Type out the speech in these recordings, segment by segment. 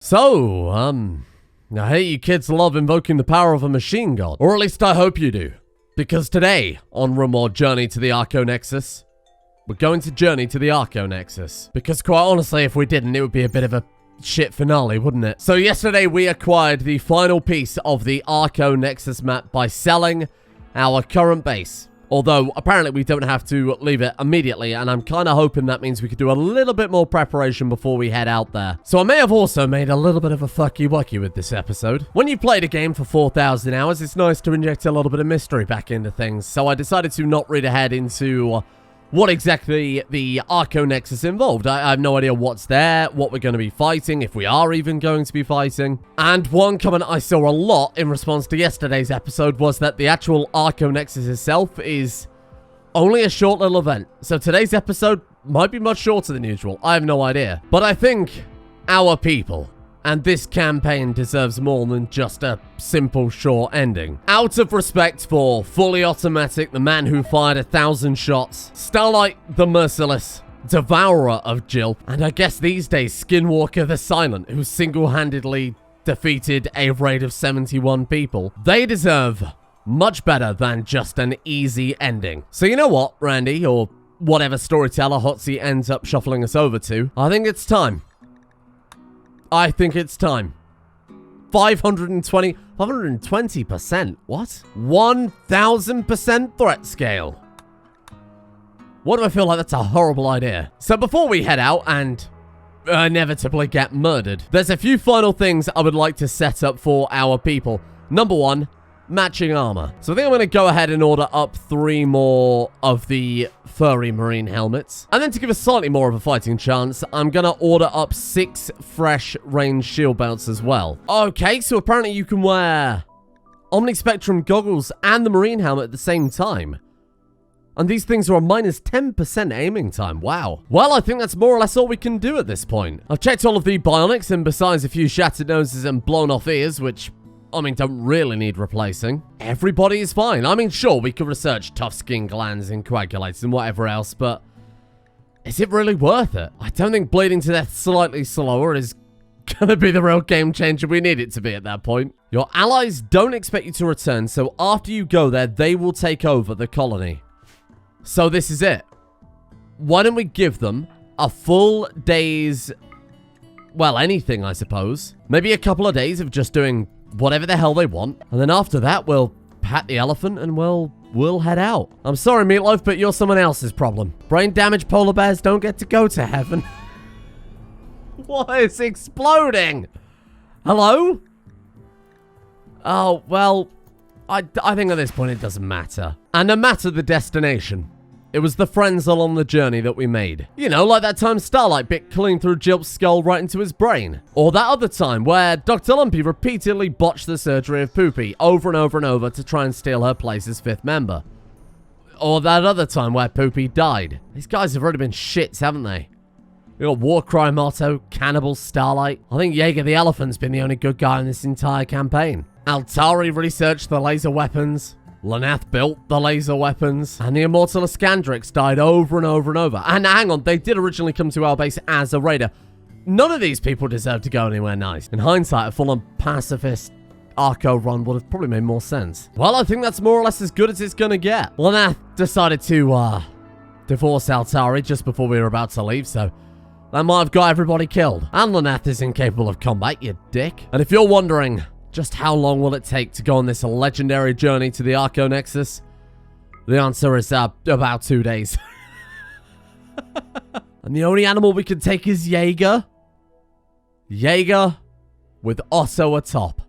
So, I hate you kids love invoking the power of a machine god. Or at least I hope you do. Because today, on Rimworld Journey to the Archonexus, we're going to journey to the Archonexus. Because quite honestly, if we didn't, it would be a bit of a shit finale, wouldn't it? So yesterday, we acquired the final piece of the Archonexus map by selling our current base. Although, apparently we don't have to leave it immediately, and I'm kind of hoping that means we could do a little bit more preparation before we head out there. So I may have also made a little bit of a fucky-wucky with this episode. When you've played a game for 4,000 hours, it's nice to inject a little bit of mystery back into things. So I decided to not read ahead into what exactly the Archonexus involved. I have no idea what's there, what we're going to be fighting, if we are even going to be fighting. And one comment I saw a lot in response to yesterday's episode was that the actual Archonexus itself is only a short little event. So today's episode might be much shorter than usual. I have no idea. But I think our people and this campaign deserves more than just a simple short ending. Out of respect for Fully Automatic, the man who fired 1,000 shots, Starlight the Merciless, Devourer of Jilp, and I guess these days Skinwalker the Silent, who single-handedly defeated a raid of 71 people, they deserve much better than just an easy ending. So you know what, Randy, or whatever storyteller Hotsy ends up shuffling us over to, I think it's time. I think it's time. 520%. What? 1,000% threat scale. What do I feel like that's a horrible idea? So before we head out and inevitably get murdered, there's a few final things I would like to set up for our people. Number one, matching armor. So I think I'm going to go ahead and order up 3 more of the furry marine helmets. And then to give us slightly more of a fighting chance, I'm going to order up 6 fresh range shield belts as well. Okay, so apparently you can wear Omnispectrum goggles and the marine helmet at the same time. And these things are a minus 10% aiming time. Wow. Well, I think that's more or less all we can do at this point. I've checked all of the bionics, and besides a few shattered noses and blown off ears, which I mean, don't really need replacing, everybody is fine. I mean, sure, we could research tough skin glands and coagulators and whatever else, but is it really worth it? I don't think bleeding to death slightly slower is gonna be the real game changer we need it to be at that point. Your allies don't expect you to return, so after you go there, they will take over the colony. So this is it. Why don't we give them a full day's, well, anything, I suppose. Maybe a couple of days of just doing whatever the hell they want, and then after that, we'll pat the elephant and we'll head out. I'm sorry, Meatloaf, but you're someone else's problem. Brain damaged polar bears don't get to go to heaven. What is exploding? Hello? Oh, well, I think at this point it doesn't matter. And no matter the destination, it was the friends along the journey that we made. You know, like that time Starlight bit clean through Jilp's skull right into his brain. Or that other time where Dr. Lumpy repeatedly botched the surgery of Poopy over and over and over to try and steal her place as 5th member. Or that other time where Poopy died. These guys have already been shits, haven't they? We got Warcry Motto, Cannibal, Starlight. I think Jaeger the Elephant's been the only good guy in this entire campaign. Altari researched the laser weapons. Lanath built the laser weapons, and the immortal Iskandrix died over and over and over. And hang on, they did originally come to our base as a raider. None of these people deserve to go anywhere nice. In hindsight, a full-on pacifist Arco run would have probably made more sense. Well, I think that's more or less as good as it's gonna get. Lanath decided to, divorce Altari just before we were about to leave, so that might have got everybody killed. And Lanath is incapable of combat, you dick. And if you're wondering just how long will it take to go on this legendary journey to the Archonexus, the answer is about 2 days. And the only animal we can take is Jaeger. Jaeger with Otto atop.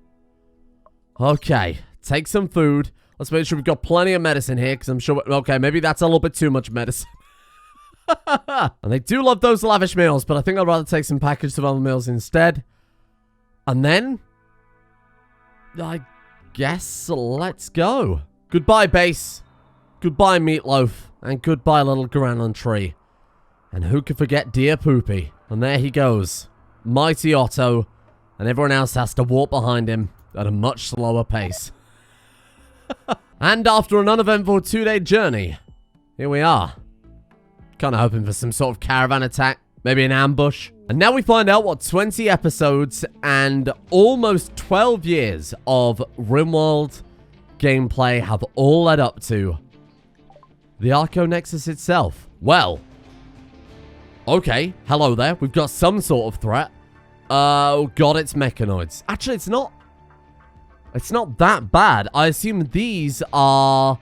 Okay, take some food. Let's make sure we've got plenty of medicine here, because I'm sure... Okay, maybe that's a little bit too much medicine. And they do love those lavish meals, but I think I'd rather take some packaged survival meals instead. And then I guess let's go. Goodbye, base. Goodbye, Meatloaf. And goodbye, little Granlund tree. And who could forget dear Poopy? And there he goes. Mighty Otto. And everyone else has to walk behind him at a much slower pace. And after an uneventful 2-day journey, here we are. Kind of hoping for some sort of caravan attack. Maybe an ambush. And now we find out what 20 episodes and almost 12 years of Rimworld gameplay have all led up to. The Archonexus itself. Well, okay, hello there. We've got some sort of threat. Oh god, it's mechanoids. Actually, it's not that bad. I assume these are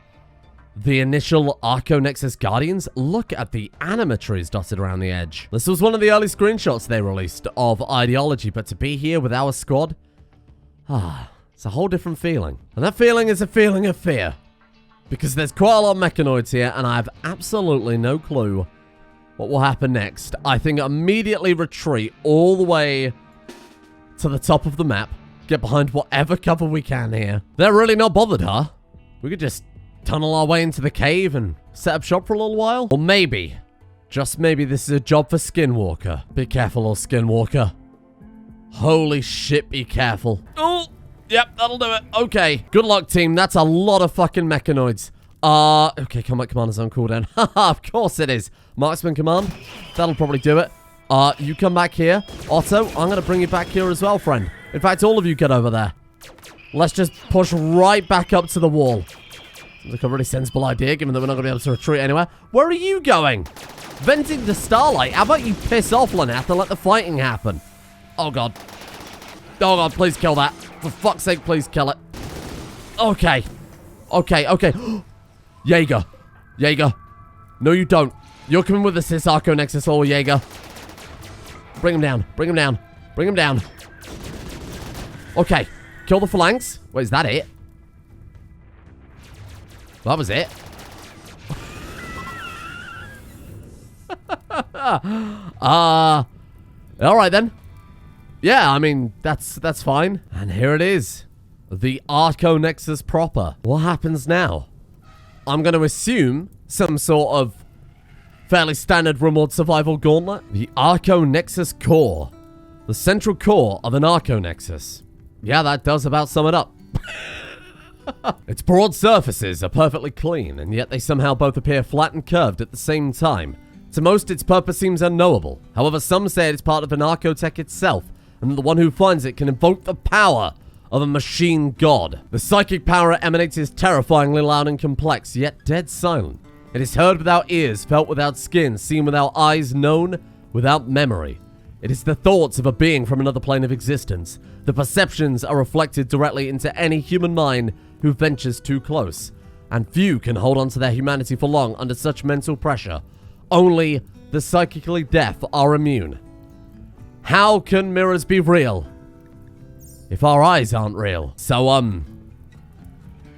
the initial Archonexus Guardians. Look at the animatries dotted around the edge. This was one of the early screenshots they released of Ideology, but to be here with our squad, it's a whole different feeling. And that feeling is a feeling of fear. Because there's quite a lot of mechanoids here, and I have absolutely no clue what will happen next. I think immediately retreat all the way to the top of the map. Get behind whatever cover we can here. They're really not bothered, huh? We could just tunnel our way into the cave and set up shop for a little while? Or maybe, just maybe this is a job for Skinwalker. Be careful, old Skinwalker. Holy shit, be careful. Oh! Yep, that'll do it. Okay. Good luck, team. That's a lot of fucking mechanoids. Okay, combat commander's on cooldown. Haha, of course it is. Marksman command. That'll probably do it. You come back here. Otto, I'm going to bring you back here as well, friend. In fact, all of you get over there. Let's just push right back up to the wall. Seems like a really sensible idea, given that we're not going to be able to retreat anywhere. Where are you going? Venting the starlight. How about you piss off, Lanath, and let the fighting happen? Oh, God. Oh, God, please kill that. For fuck's sake, please kill it. Okay. Okay, okay. Jaeger. Jaeger. No, you don't. You're coming with us, this Archonexus or Jaeger. Bring him down. Bring him down. Bring him down. Okay. Kill the phalanx. Wait, is that it? That was it. Alright then. Yeah, I mean, that's fine. And here it is. The Archonexus proper. What happens now? I'm going to assume some sort of fairly standard Rimworld survival gauntlet. The Archonexus core. The central core of an Archonexus. Yeah, that does about sum it up. Its broad surfaces are perfectly clean, and yet they somehow both appear flat and curved at the same time. To most, its purpose seems unknowable. However, some say it is part of an Archotech itself, and the one who finds it can invoke the power of a machine god. The psychic power it emanates is terrifyingly loud and complex, yet dead silent. It is heard without ears, felt without skin, seen without eyes, known without memory. It is the thoughts of a being from another plane of existence. The perceptions are reflected directly into any human mind who ventures too close, and few can hold on to their humanity for long under such mental pressure. Only the psychically deaf are immune. How can mirrors be real if our eyes aren't real? So,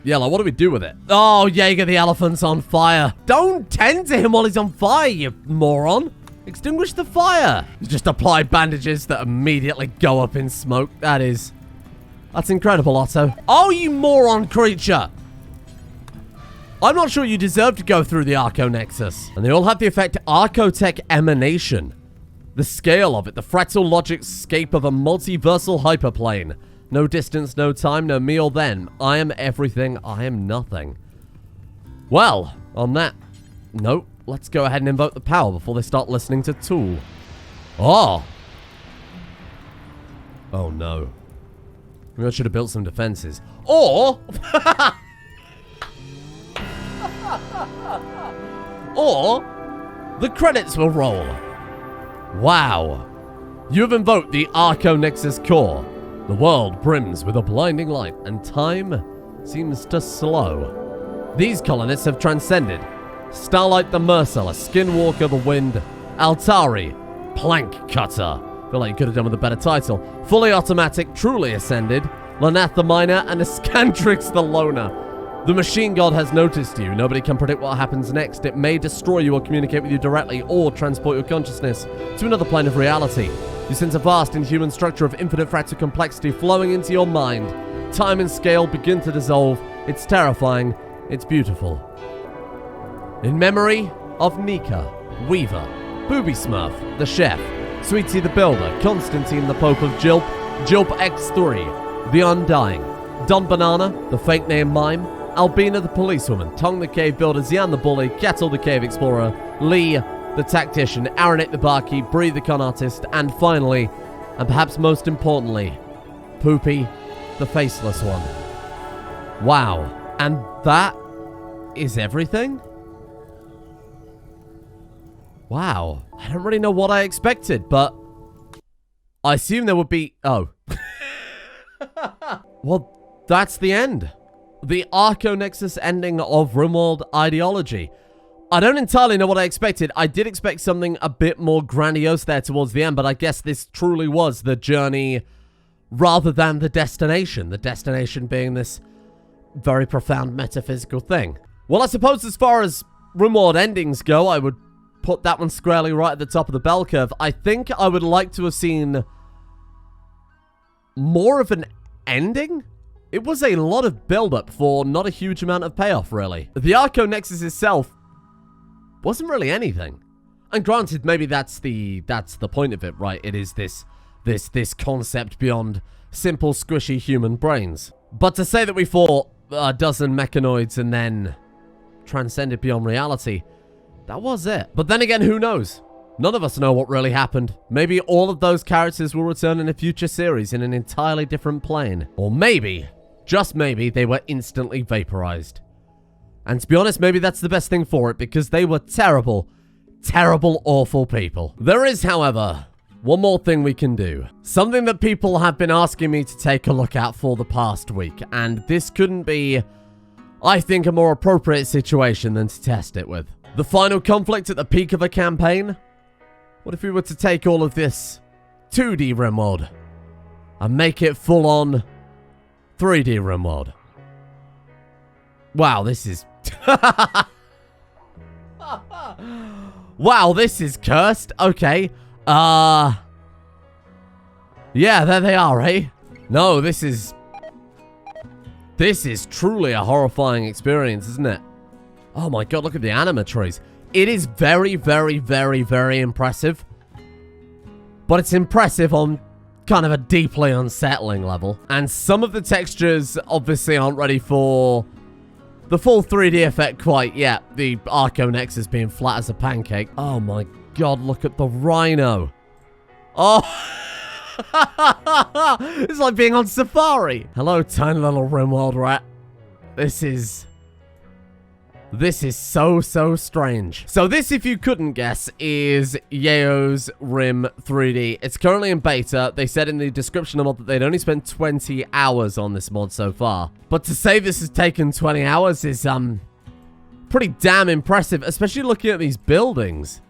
yeah, like, what do we do with it? Oh, Jaeger the elephant's on fire. Don't tend to him while he's on fire, you moron. Extinguish the fire. You just apply bandages that immediately go up in smoke. That's incredible, Otto. Oh, you moron creature. I'm not sure you deserve to go through the Archonexus. And they all have the effect Archotech Emanation. The scale of it, the fractal logic scape of a multiversal hyperplane. No distance, no time, no me or them. I am everything, I am nothing. Well, on that note, let's go ahead and invoke the power before they start listening to Tool. Oh. Oh no. Maybe I should have built some defenses. Or... or... the credits will roll. Wow. You have invoked the Archonexus core. The world brims with a blinding light, and time seems to slow. These colonists have transcended. Starlight the Merciless, Skinwalker the Wind, Altari, Plank Cutter. Feel like you could have done with a better title. Fully Automatic, Truly Ascended, Lanath the Miner, and Escantrix the Loner. The machine god has noticed you. Nobody can predict what happens next. It may destroy you or communicate with you directly, or transport your consciousness to another plane of reality. You sense a vast inhuman structure of infinite fractal complexity flowing into your mind. Time and scale begin to dissolve. It's terrifying. It's beautiful. In memory of Nika, Weaver, Booby Smurf, the Chef, Sweetie the Builder, Constantine the Pope of Jilp, Jilp X3, The Undying, Don Banana, the fake name Mime, Albina the Policewoman, Tong the Cave Builder, Xian the Bully, Kettle the Cave Explorer, Lee, the tactician, Aronate the barkeep, Breathe the con artist, and finally, and perhaps most importantly, Poopy the faceless one. Wow. And that is everything? Wow. I don't really know what I expected, but I assume there would be... Oh. Well, that's the end. The Archonexus ending of Rimworld Ideology. I don't entirely know what I expected. I did expect something a bit more grandiose there towards the end, but I guess this truly was the journey rather than the destination. The destination being this very profound metaphysical thing. Well, I suppose as far as Rimworld endings go, I would put that one squarely right at the top of the bell curve. I think I would like to have seen more of an ending. It was a lot of build-up for not a huge amount of payoff, really. The Archonexus itself wasn't really anything. And granted, maybe that's the point of it, right? It is this concept beyond simple, squishy human brains. But to say that we fought a dozen mechanoids and then transcended beyond reality, that was it. But then again, who knows? None of us know what really happened. Maybe all of those characters will return in a future series in an entirely different plane. Or maybe, just maybe, they were instantly vaporized. And to be honest, maybe that's the best thing for it, because they were terrible, terrible, awful people. There is, however, one more thing we can do. Something that people have been asking me to take a look at for the past week, and this couldn't be, I think, a more appropriate situation than to test it with. The final conflict at the peak of a campaign? What if we were to take all of this 2D Rimworld and make it full-on 3D Rimworld? Wow, this is... Wow, this is cursed. Okay. Yeah, there they are, eh? No, this is truly a horrifying experience, isn't it? Oh my god, look at the animatries. It is very, very, very, very impressive. But it's impressive on kind of a deeply unsettling level. And some of the textures obviously aren't ready for the full 3D effect quite yet. The Archonexus being flat as a pancake. Oh my god, look at the rhino. Oh, it's like being on safari. Hello, tiny little Rimworld rat. This is so strange. So this, if you couldn't guess, is Yao's Rim 3D. It's currently in beta. They said in the description of the mod that they'd only spent 20 hours on this mod so far. But to say this has taken 20 hours is pretty damn impressive, especially looking at these buildings.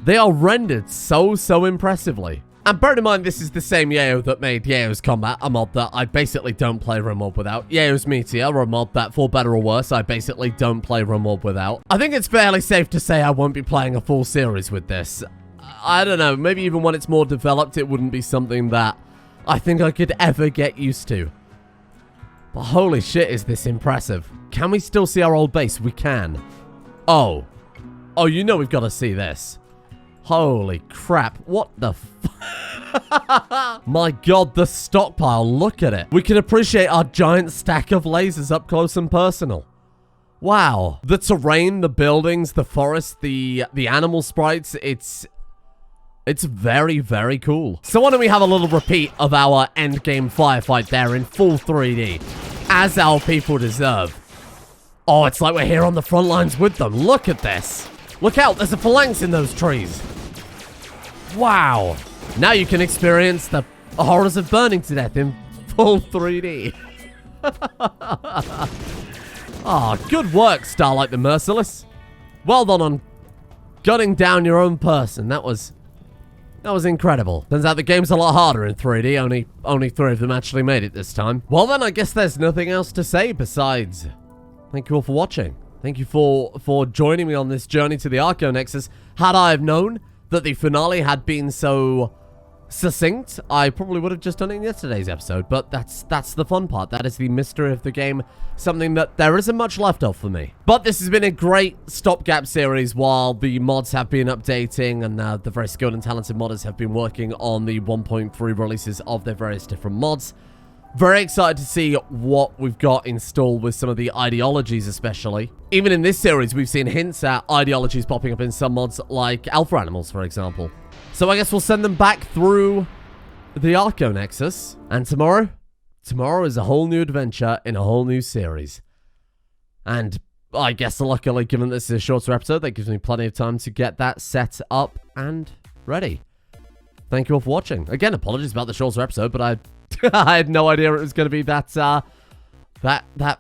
They are rendered so impressively. And bear in mind, this is the same Yao that made Yao's Combat, a mod that I basically don't play Rimworld without. Yao's Meteor, a mod that, for better or worse, I basically don't play Rimworld without. I think it's fairly safe to say I won't be playing a full series with this. I don't know, maybe even when it's more developed, it wouldn't be something that I think I could ever get used to. But holy shit, is this impressive. Can we still see our old base? We can. Oh, you know we've got to see this. Holy crap, what the My god, the stockpile, look at it. We can appreciate our giant stack of lasers up close and personal. Wow. The terrain, the buildings, the forest, the animal sprites, it's very, very cool. So why don't we have a little repeat of our endgame firefight there in full 3D, as our people deserve. Oh, it's like we're here on the front lines with them. Look at this. Look out, there's a phalanx in those trees. Wow. Now you can experience the horrors of burning to death in full 3D. Ah, good work, Starlight the Merciless. Well done on gunning down your own person. That was incredible. Turns out the game's a lot harder in 3D. Only 3 of them actually made it this time. Well then, I guess there's nothing else to say besides thank you all for watching. Thank you for joining me on this journey to the Archonexus. Had I have known that the finale had been so succinct, I probably would have just done it in yesterday's episode, but that's the fun part. That is the mystery of the game, something that there isn't much left of for me. But this has been a great stopgap series while the mods have been updating and the very skilled and talented modders have been working on the 1.3 releases of their various different mods. Very excited to see what we've got installed with some of the ideologies especially. Even in this series, we've seen hints at ideologies popping up in some mods like alpha animals, for example. So I guess we'll send them back through the Archonexus. And tomorrow is a whole new adventure in a whole new series. And I guess luckily, given this is a shorter episode, that gives me plenty of time to get that set up and ready. Thank you all for watching. Again, apologies about the shorter episode, but I had no idea it was going to be that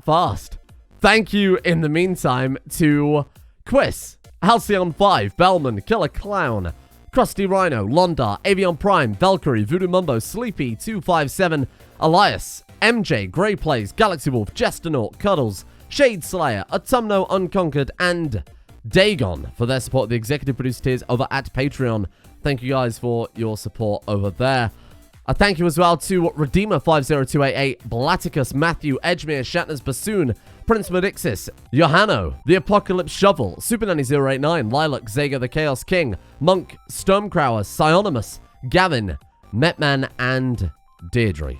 fast. Thank you in the meantime to Quiz, Halcyon 5, Bellman, Killer Clown, Krusty Rhino, Londar, Avion Prime, Valkyrie, Voodoo Mumbo, Sleepy, 257, Elias, MJ, Grey Plays, Galaxy Wolf, Jesternaut, Cuddles, Shade Slayer, Autumno Unconquered, and Dagon for their support of the executive producer tiers over at Patreon. Thank you guys for your support over there. A thank you as well to Redeemer50288, Blaticus, Matthew, Edgemere, Shatner's Bassoon, Prince Medixis, Johanno, The Apocalypse Shovel, Super Nanny 089, Lilac, Zaga the Chaos King, Monk, Stormcrower, Psionimus, Gavin, Metman, and Deirdre.